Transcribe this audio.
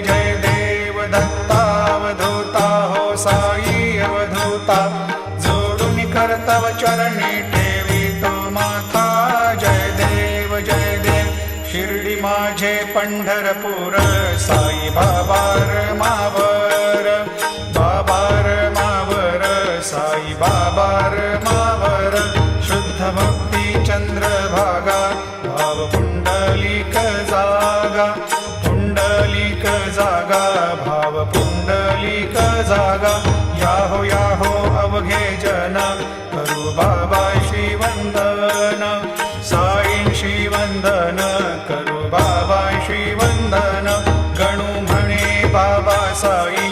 जय देव दत्तावधूता हो साई अवधूता जोडून करतव चरणी ठेवी तो माथा जय देव शिर्डी माझे पंढरपूर साई बाबार मावर बाबार मावर साई बाबार मावर शुद्ध भक्ती चंद्रभागा भाव पुंडलिक जागा पुंडलिक जागा भाव पुंडलिक जागा याहो अवघे जन करू बाबा श्रीवंदन साईं श्रीवंदन करू बाबा श्रीवंदन गणू म्हणे बाबा साई